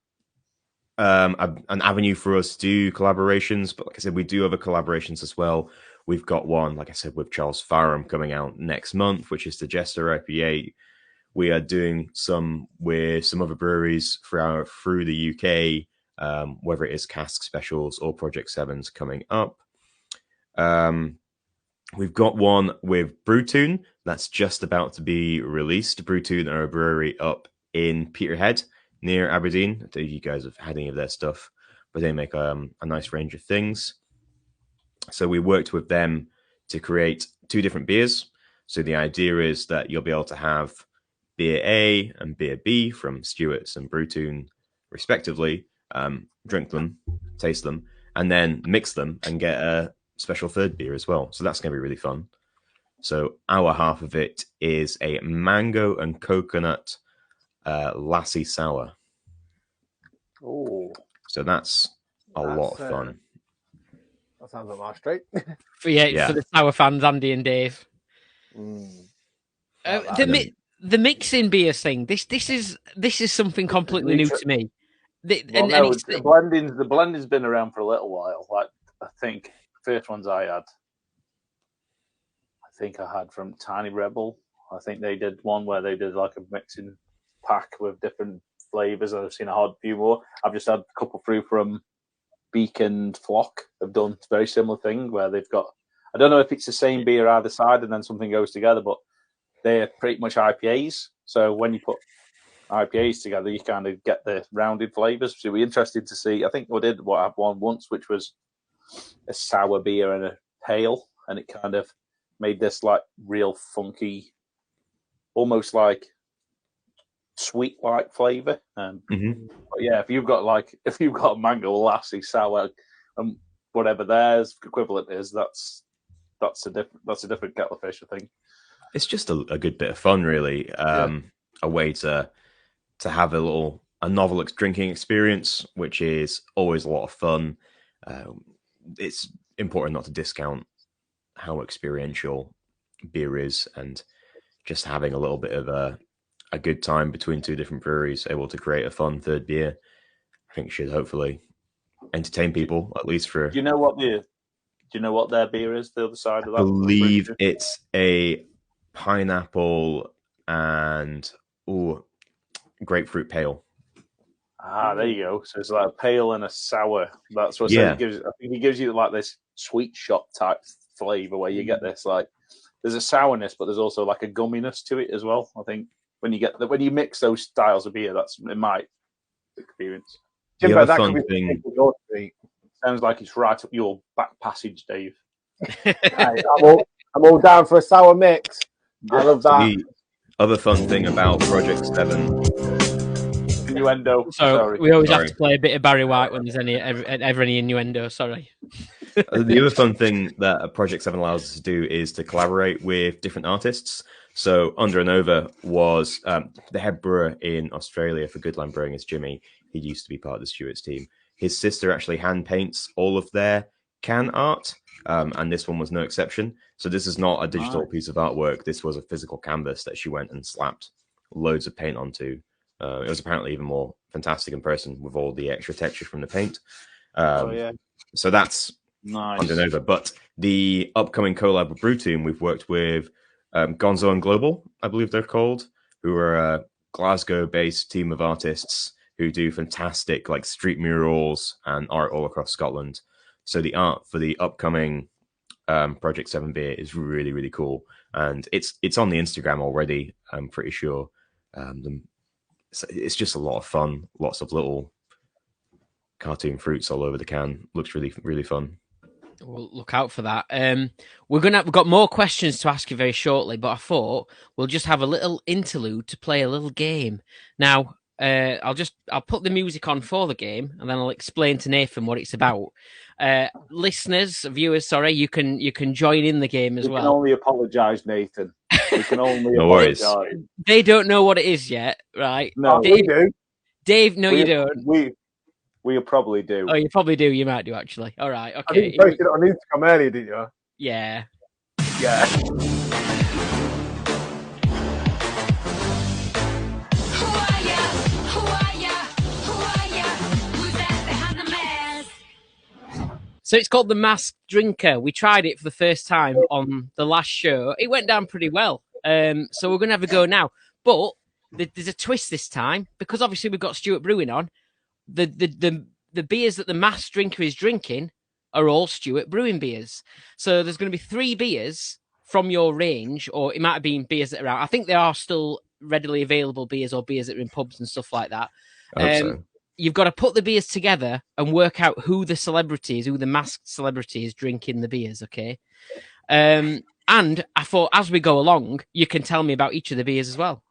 Speaker 4: an avenue for us to do collaborations. But like I said, we do other collaborations as well. We've got one, like I said, with Charles Farham coming out next month, which is the Jester IPA. We are doing some with some other breweries through the UK, whether it is cask specials or Project 7's coming up. We've got one with Brewtoon that's just about to be released. Brewtoon are a brewery up in Peterhead near Aberdeen. I don't know if you guys have had any of their stuff, but they make a nice range of things. So we worked with them to create 2 different beers. So the idea is that you'll be able to have beer A and beer B from Stewart's and Brewtoon, respectively, drink them, taste them, and then mix them and get a special third beer as well. So that's going to be really fun. So our half of it is a mango and coconut lassi sour.
Speaker 3: Oh,
Speaker 4: So that's a lot of fun.
Speaker 3: That sounds like my street.
Speaker 1: For the sour fans, Andy and Dave. The mixing beer thing. This is something completely new to me.
Speaker 2: The blending's been around for a little while. Like I think the first ones I had from Tiny Rebel. I think they did one where they did like a mixing pack with different flavors. I've seen a few more. I've just had a couple through from Beak and Flock. Have done a very similar thing where they've got. I don't know if it's the same beer either side and then something goes together, but they're pretty much IPAs. So when you put IPAs together, you kind of get the rounded flavors. So we're interested to see. I think I had one once, which was a sour beer and a pale, and it kind of made this like real funky, almost like sweet like flavor. But yeah, if you've got a mango lassi sour and whatever theirs equivalent is, that's a different kettle of fish, I think.
Speaker 4: It's just a good bit of fun, really. A way to have a novel drinking experience, which is always a lot of fun. It's important not to discount how experiential beer is, and just having a little bit of a good time between 2 different breweries, able to create a fun third beer, I think should hopefully entertain people, at least for...
Speaker 2: Do you know what their beer is, the other side of that?
Speaker 4: I believe it's a pineapple and grapefruit pale.
Speaker 2: There you go. So it's like a pale and a sour. That's what
Speaker 4: it
Speaker 2: gives. I think it gives you like this sweet shop type flavor where you get this like there's a sourness, but there's also like a gumminess to it as well. I think when you mix those styles of beer, that's in my experience.
Speaker 3: Jimbo, that could be your street.
Speaker 2: Sounds like it's right up your back passage, Dave.
Speaker 3: Hey, I'm all down for a sour mix. I love that.
Speaker 4: The other fun thing about Project 7.
Speaker 2: Innuendo.
Speaker 1: We always have to play a bit of Barry White when there's ever any innuendo. Sorry.
Speaker 4: The other fun thing that Project 7 allows us to do is to collaborate with different artists. So Under and Over was the head brewer in Australia for Goodland Brewing is Jimmy. He used to be part of the Stewart's team. His sister actually hand paints all of their can art, and this one was no exception. So this is not a digital piece of artwork. This was a physical canvas that she went and slapped loads of paint onto. It was apparently even more fantastic in person with all the extra texture from the paint. So that's
Speaker 2: nice.
Speaker 4: Under and Over. But the upcoming collab with Brewtoon, we've worked with Gonzo and Global, I believe they're called, who are a Glasgow-based team of artists who do fantastic like street murals and art all across Scotland. So the art for the upcoming Project 7 beer is really, really cool. And it's on the Instagram already, I'm pretty sure. It's just a lot of fun. Lots of little cartoon fruits all over the can. Looks really, really fun.
Speaker 1: We'll look out for that. We've got more questions to ask you very shortly, but I thought we'll just have a little interlude to play a little game. Now, I'll put the music on for the game, and then I'll explain to Nathan what it's about. Viewers, sorry, you can join in the game as well.
Speaker 2: We can only apologise, Nathan. We can only
Speaker 4: No worries.
Speaker 2: apologise.
Speaker 1: They don't know what it is yet, right?
Speaker 2: No,
Speaker 3: we do.
Speaker 1: Dave, no, you don't.
Speaker 2: We probably do.
Speaker 1: Oh, you probably do. You might do, actually. All right, okay.
Speaker 3: I think you posted it on Instagram earlier, didn't you?
Speaker 1: Yeah.
Speaker 3: Yeah.
Speaker 1: So it's called the Masked Drinker. We tried it for the first time on the last show. It went down pretty well. So we're going to have a go now. But there's a twist this time because obviously we've got Stuart Brewing on. The beers that the mass drinker is drinking are all Stuart Brewing beers. So there's going to be 3 beers from your range, or it might have been beers that are out. I think there are still readily available beers or beers that are in pubs and stuff like that.
Speaker 4: I hope so.
Speaker 1: You've got to put the beers together and work out who the celebrity is, who the masked celebrity is drinking the beers, okay? And I thought as we go along, you can tell me about each of the beers as well.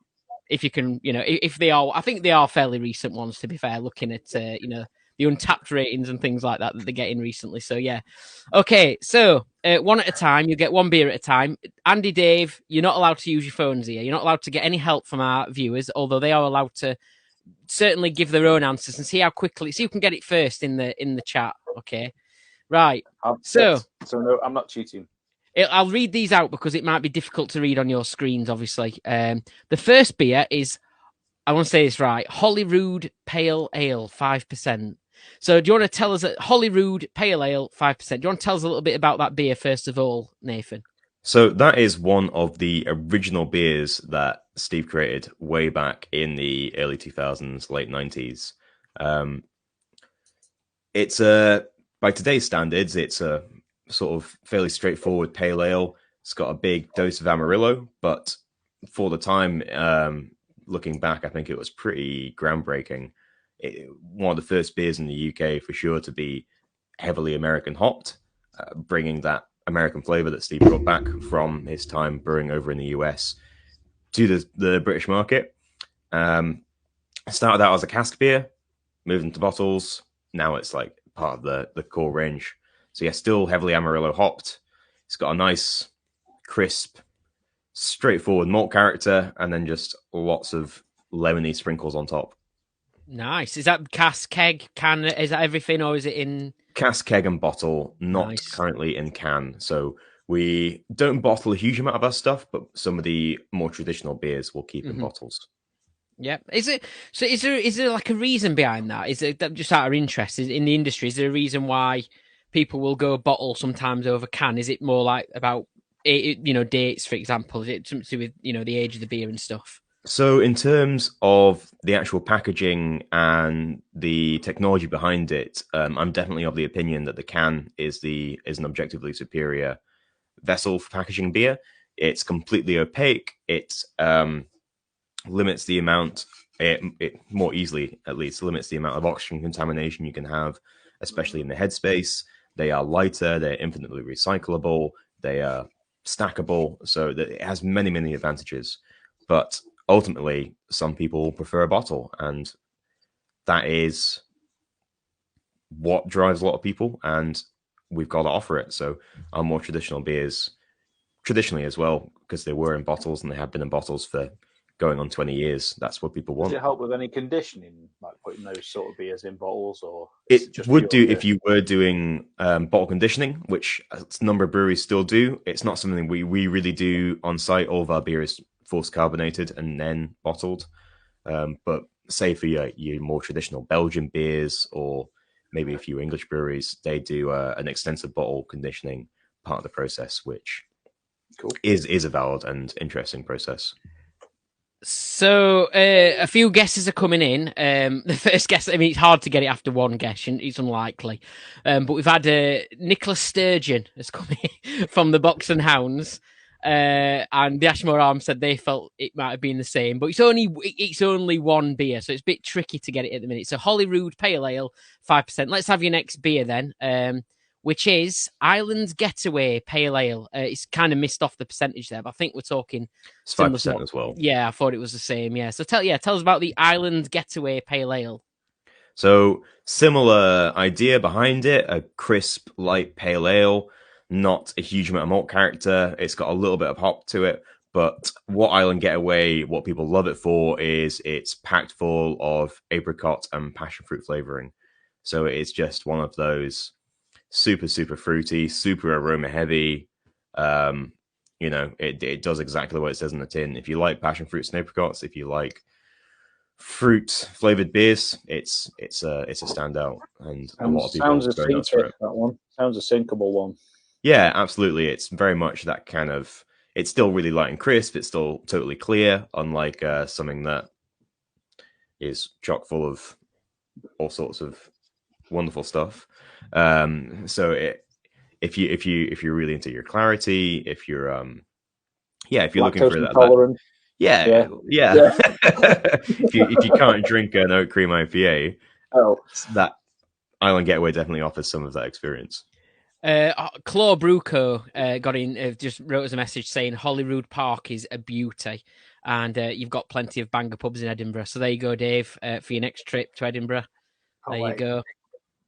Speaker 1: If you can, if they are, I think they are fairly recent ones, to be fair, looking at, the Untapped ratings and things like that they're getting recently. So, yeah. Okay, so one at a time. You get one beer at a time. Andy, Dave, you're not allowed to use your phones here. You're not allowed to get any help from our viewers, although they are allowed to certainly give their own answers and see how quickly. So you can get it first in the chat. Okay, right. So
Speaker 2: no, I'm not cheating.
Speaker 1: I'll read these out because it might be difficult to read on your screens. Obviously, the first beer is, I want to say this right, Holyrood Pale Ale 5%. So do you want to tell us that Holyrood Pale Ale 5%? Do you want to tell us a little bit about that beer first of all, Nathan?
Speaker 4: So that is one of the original beers that Steve created way back in the early 2000s, late 90s. It's by today's standards, it's a sort of fairly straightforward pale ale. It's got a big dose of Amarillo, but for the time, looking back, I think it was pretty groundbreaking. One of the first beers in the UK for sure to be heavily American hopped, bringing that American flavor that Steve brought back from his time brewing over in the US to the British market. Started out as a cask beer, moved into bottles. Now it's like part of the core range. So yeah, still heavily Amarillo hopped. It's got a nice, crisp, straightforward malt character, and then just lots of lemony sprinkles on top.
Speaker 1: Nice. Is that cask, keg, can? Is that everything, or is it in
Speaker 4: cask, keg, and bottle? Not currently in can. So we don't bottle a huge amount of our stuff, but some of the more traditional beers we'll keep in bottles.
Speaker 1: Yeah. Is there like a reason behind that? Is it just out of interest in the industry? Is there a reason why people will go bottle sometimes over can? Is it more like about dates, for example? Is it something to do with the age of the beer and stuff?
Speaker 4: So in terms of the actual packaging and the technology behind it, I'm definitely of the opinion that the can is an objectively superior vessel for packaging beer. It's completely opaque. It limits the amount, it more easily at least limits the amount of oxygen contamination you can have, especially in the headspace. They are lighter. They're infinitely recyclable. They are stackable. So that it has many, many advantages. But ultimately, some people prefer a bottle, and that is what drives a lot of people, and we've got to offer it. So our more traditional beers, traditionally as well, because they were in bottles and they have been in bottles for going on 20 years, that's what people want.
Speaker 2: Does it help with any conditioning, like putting those sort of beers in bottles? Or
Speaker 4: it would do if you were doing bottle conditioning, which a number of breweries still do. It's not something we really do on site. All of our beer is force carbonated and then bottled. But say for your more traditional Belgian beers, or maybe a few English breweries, they do an extensive bottle conditioning part of the process, which is a valid and interesting process.
Speaker 1: So a few guesses are coming in. The first guess, I mean, it's hard to get it after one guess, and it's unlikely. But we've had Nicholas Sturgeon has come in from the Box and Hounds, and the Ashmore Arms said they felt it might have been the same, but it's only one beer, so it's a bit tricky to get it at the minute. So Holyrood Pale Ale 5%. Let's have your next beer then. Which is Island Getaway Pale Ale. It's kind of missed off the percentage there, but I think we're talking...
Speaker 4: It's 5% as well.
Speaker 1: Yeah, I thought it was the same, yeah. So tell us about the Island Getaway Pale Ale.
Speaker 4: So, similar idea behind it, a crisp, light pale ale, not a huge amount of malt character. It's got a little bit of hop to it, but what Island Getaway, what people love it for is it's packed full of apricot and passion fruit flavoring. So it's just one of those... super, super fruity, super aroma heavy. It does exactly what it says in the tin. If you like passion fruits and apricots, if you like fruit flavored beers, it's a standout, and a lot of people
Speaker 2: sounds
Speaker 4: go nuts for it.
Speaker 2: That one sounds a sinkable one.
Speaker 4: Yeah, absolutely. It's very much that kind of it's still really light and crisp. It's still totally clear, unlike something that is chock full of all sorts of wonderful stuff. If you're really into your clarity, if you're if you're looking for that yeah. if you can't drink an oat cream IPA, that Island Getaway definitely offers some of that experience.
Speaker 1: Claw Bruco got in, just wrote us a message saying Holyrood Park is a beauty, and you've got plenty of banger pubs in Edinburgh. So there you go, Dave, for your next trip to Edinburgh. You go.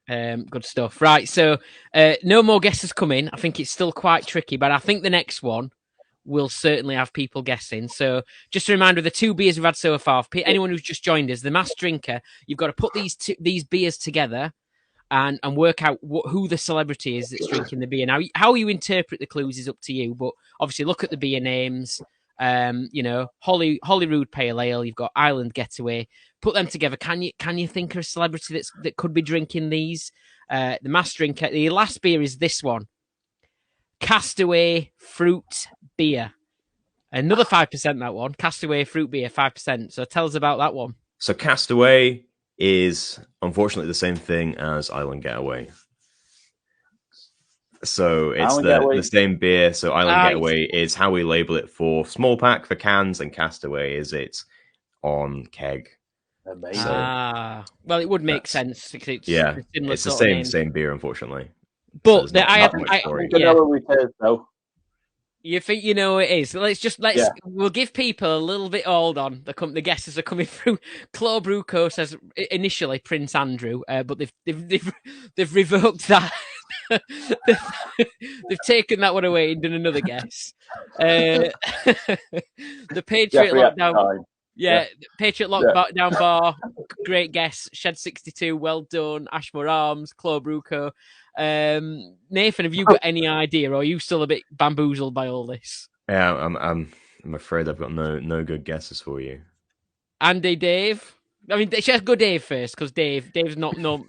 Speaker 1: Good stuff. Right, so no more guesses coming. I think it's still quite tricky, but I think the next one will certainly have people guessing. So just a reminder of the 2 beers we've had so far. For anyone who's just joined us, the Mass Drinker, you've got to put these beers together and work out who the celebrity is that's drinking the beer. Now, how you interpret the clues is up to you, but obviously look at the beer names. Holyrood Pale Ale. You've got Island Getaway. Put them together. Can you think of a celebrity that could be drinking these? The Mass Drinker. The last beer is this one. Castaway Fruit Beer. Another 5%, that one. Castaway Fruit Beer, 5%. So tell us about that one.
Speaker 4: So Castaway is unfortunately the same thing as Island Getaway. So it's the same beer. So Island Getaway is how we label it for small pack for cans, and Castaway is it's on keg.
Speaker 2: Amazing.
Speaker 1: Well, it would make sense because it's
Speaker 4: it's the same beer, unfortunately.
Speaker 1: But
Speaker 4: so
Speaker 1: you think you know what it is? We'll give people a little bit. Hold on, the guesses are coming through. Claude Bruco says initially Prince Andrew, but they've revoked that. They've taken that one away and done another guess. The Patriot Lockdown. Patriot Lockdown Bar. Great guess. Shed 62. Well done. Ashmore Arms. Claude Bruco. Nathan, have you got any idea, or are you still a bit bamboozled by all this?
Speaker 4: Yeah, I'm afraid I've got no good guesses for you.
Speaker 1: Andy, Dave. I mean, let's go Dave first, because Dave's not no.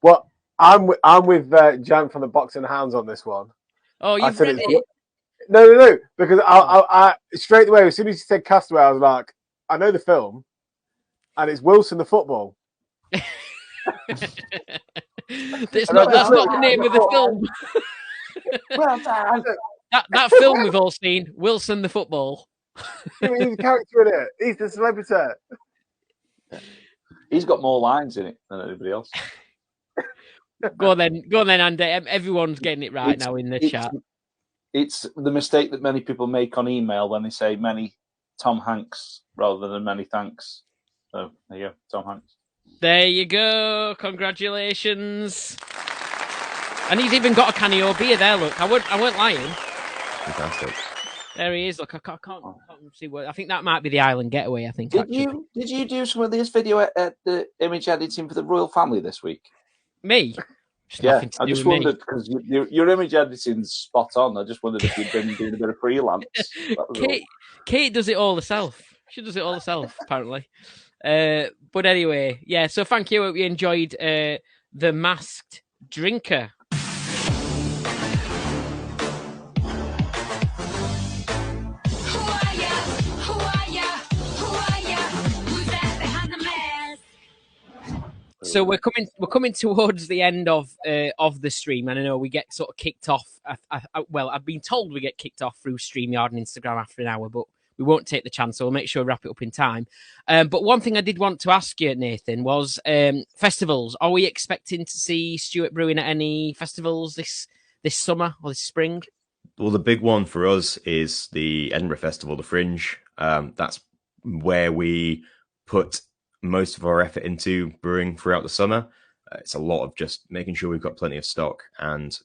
Speaker 3: Well, I'm with Jan from the Boxing Hounds on this one.
Speaker 1: Oh, you've read it?
Speaker 3: No, because I straight away as soon as you said Castaway, I was like, I know the film, and it's Wilson the football.
Speaker 1: That's not the name of the film.
Speaker 3: Well,
Speaker 1: that film we've all seen, Wilson the football.
Speaker 3: He's a character in it. He's the celebrity.
Speaker 2: He's got more lines in it than anybody else.
Speaker 1: Go on then, Andy. Everyone's getting it right now in the chat.
Speaker 2: It's the mistake that many people make on email when they say many Tom Hanks rather than many thanks. So there you go, Tom Hanks.
Speaker 1: There you go. Congratulations. And he's even got a Canio beer there. Look, I weren't lying.
Speaker 4: Fantastic.
Speaker 1: There he is. Look, I can't see what. I think that might be the Island Getaway. I think.
Speaker 2: Did you do some of this video at the image editing for the royal family this week?
Speaker 1: Me?
Speaker 2: I just wondered because your image editing's spot on. I just wondered if you'd been doing a bit of freelance.
Speaker 1: Kate does it all herself. She does it all herself, apparently. But anyway, yeah. So thank you. Hope you enjoyed the Masked Drinker. So we're coming towards the end of the stream, and I know we get sort of kicked off. I've been told we get kicked off through StreamYard and Instagram after an hour, but we won't take the chance, so we'll make sure we wrap it up in time. But one thing I did want to ask you, Nathan, was festivals. Are we expecting to see Stuart Brewing at any festivals this summer or this spring?
Speaker 4: Well, the big one for us is the Edinburgh Festival, the Fringe. That's where we put most of our effort into brewing throughout the summer. It's a lot of just making sure we've got plenty of stock. And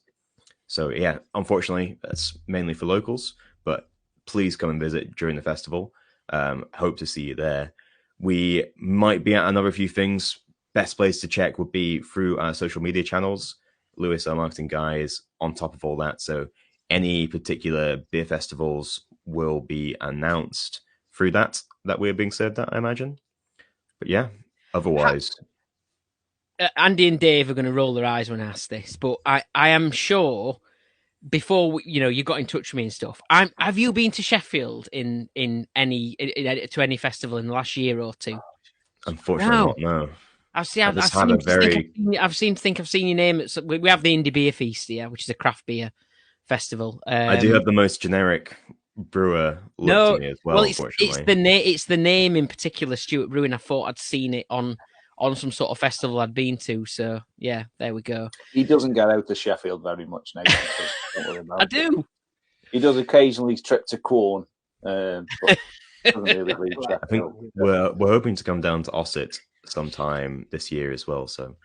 Speaker 4: so, yeah, unfortunately, that's mainly for locals, but please come and visit during the festival. Hope to see you there. We might be at another few things. Best place to check would be through our social media channels. Lewis, our marketing guy, is on top of all that. So any particular beer festivals will be announced through that we're being served at, I imagine. But yeah, otherwise...
Speaker 1: Andy and Dave are going to roll their eyes when I ask this, but I am sure before you got in touch with me and stuff. Have you been to Sheffield in to any festival in the last year or two?
Speaker 4: Unfortunately,
Speaker 1: No.
Speaker 4: not. No.
Speaker 1: I've
Speaker 4: I just have a very.
Speaker 1: I've seen your name. We have the Indie Beer Feast here, which is a craft beer festival.
Speaker 4: I do have the most generic brewer look to
Speaker 1: No,
Speaker 4: me as well.
Speaker 1: well,
Speaker 4: Unfortunately,
Speaker 1: it's the name in particular, Stuart Brewing. I thought I'd seen it on some sort of festival I'd been to. So yeah, there we go.
Speaker 2: He doesn't get out to Sheffield very much now. Don't worry about
Speaker 1: I do.
Speaker 2: He does occasionally trip to Quorn, but doesn't really leave Sheffield.
Speaker 4: I think we're hoping to come down to Ossett sometime this year as well. So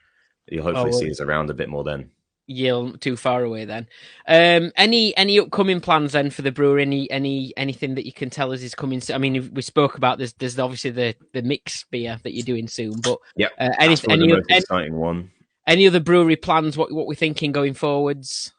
Speaker 4: you'll hopefully see us around a bit more then.
Speaker 1: You're too far away then. Any upcoming plans then for the brewery? Anything that you can tell us is coming? I mean, we spoke about this. There's obviously the mix beer that you're doing soon, but
Speaker 4: any the most exciting one.
Speaker 1: Any other brewery plans? What we're thinking going forwards?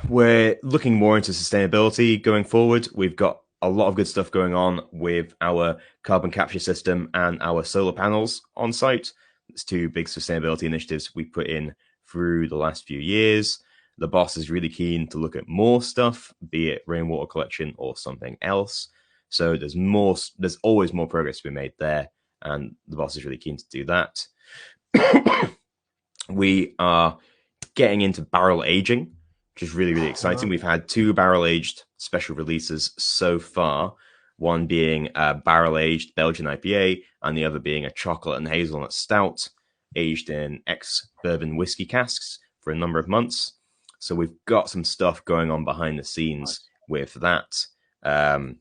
Speaker 4: We're looking more into sustainability going forward. We've got a lot of good stuff going on with our carbon capture system and our solar panels on site. It's two big sustainability initiatives we put in through the last few years. The boss is really keen to look at more stuff, be it rainwater collection or something else. So there's always more progress to be made there, and the boss is really keen to do that. We are getting into barrel aging, which is really, really exciting. We've had 2 barrel-aged special releases so far, one being a barrel-aged Belgian IPA, and the other being a chocolate and hazelnut stout, aged in ex-bourbon whiskey casks for a number of months. So we've got some stuff going on behind the scenes with that. We've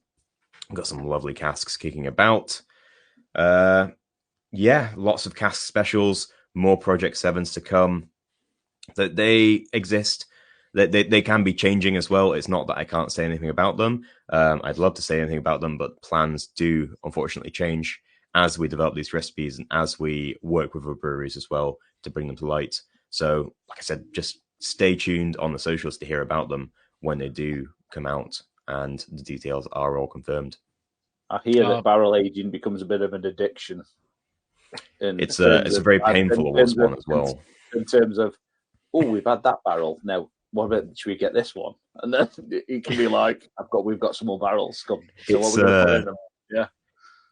Speaker 4: got some lovely casks kicking about. Lots of cask specials, more Project 7s to come. That they exist. They can be changing as well. It's not that I can't say anything about them. I'd love to say anything about them, but plans do unfortunately change as we develop these recipes and as we work with our breweries as well to bring them to light. So, like I said, just stay tuned on the socials to hear about them when they do come out, and the details are all confirmed.
Speaker 2: I hear that barrel aging becomes a bit of an addiction.
Speaker 4: It's a very painful one as well.
Speaker 2: In terms of, we've had that barrel. Now, what about, should we get this one? And then it can be like, we've got some more barrels. Come. So what we're going to put in them? Yeah.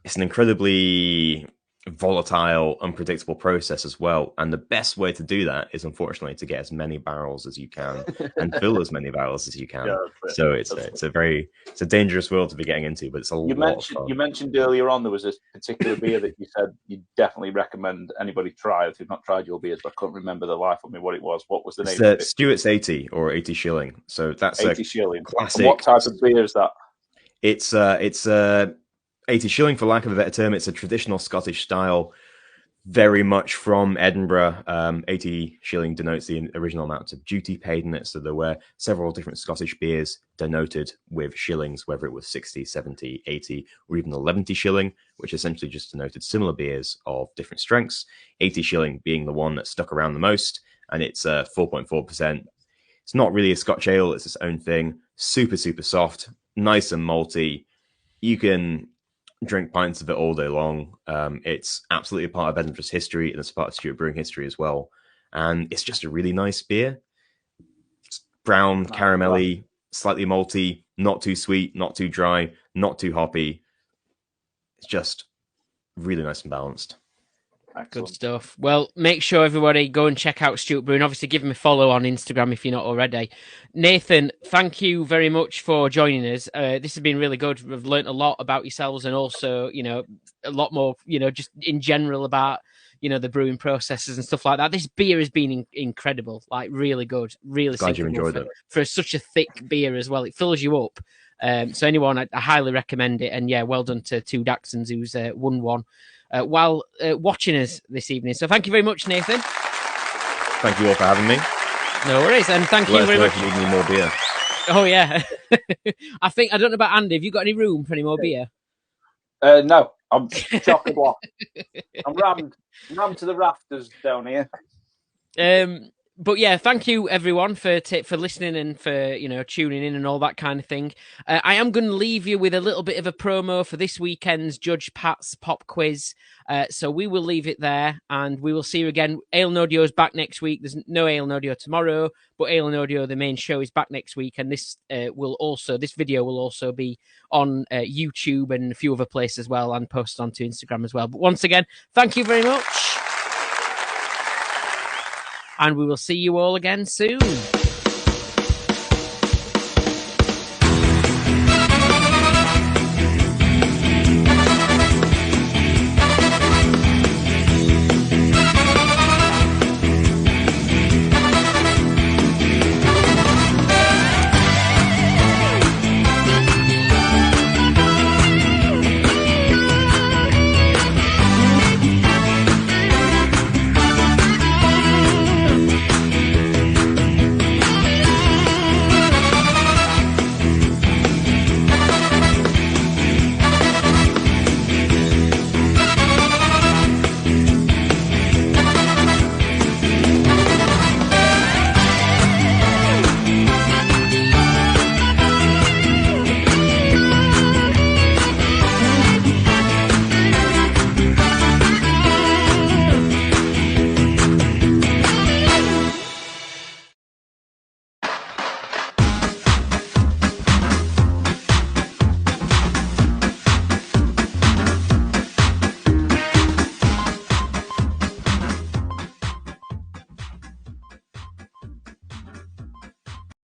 Speaker 4: It's an incredibly volatile, unpredictable process as well. And the best way to do that is, unfortunately, to get as many barrels as you can and fill as many barrels as you can. Yeah, so it's a dangerous world to be getting into, but it's a lot of fun.
Speaker 2: You mentioned earlier on there was a particular beer that you said you definitely recommend anybody try if you've not tried your beers, but I couldn't remember the life of me what it was. What was the name of it?
Speaker 4: Stuart's 80 or 80 shilling. So that's
Speaker 2: 80 shilling.
Speaker 4: Classic.
Speaker 2: And what type of beer is that?
Speaker 4: It's 80 shilling, for lack of a better term. It's a traditional Scottish style, very much from Edinburgh. 80 shilling denotes the original amount of duty paid in it. So there were several different Scottish beers denoted with shillings, whether it was 60, 70, 80, or even 11 shilling, which essentially just denoted similar beers of different strengths. 80 shilling being the one that stuck around the most, and it's 4.4%. It's not really a Scotch ale, it's its own thing. Super, super soft, nice and malty. You can drink pints of it all day long. It's absolutely a part of Edinburgh's history, and it's a part of Stuart Brewing history as well. And it's just a really nice beer. It's brown, caramelly, slightly malty, not too sweet, not too dry, not too hoppy. It's just really nice and balanced.
Speaker 1: Excellent. Good stuff. Well, make sure everybody go and check out Stuart Brewing. Obviously, give him a follow on Instagram if you're not already. Nathan, thank you very much for joining us. This has been really good. We've learned a lot about yourselves, and also, a lot more, just in general about, the brewing processes and stuff like that. This beer has been incredible, like really good, really.
Speaker 4: Glad you enjoyed it
Speaker 1: for such a thick beer as well. It fills you up. So anyone, I highly recommend it. And yeah, well done to Two Daxons who's won one while watching us this evening. So thank you very much, Nathan.
Speaker 4: Thank you all for having me.
Speaker 1: No worries, and thank you very much.
Speaker 4: If you need any more beer.
Speaker 1: Oh yeah, I don't know about Andy. Have you got any room for any more beer?
Speaker 2: No, I'm chock-a-block. I'm rammed to the rafters down here.
Speaker 1: But yeah, thank you everyone for listening and for tuning in and all that kind of thing. I am going to leave you with a little bit of a promo for this weekend's Judge Pat's pop quiz. So we will leave it there, and we will see you again. Ale and Audio is back next week. There's no Ale and Audio tomorrow, but Ale and Audio, the main show, is back next week, and this video will also be on YouTube and a few other places as well, and posted onto Instagram as well. But once again, thank you very much. And we will see you all again soon.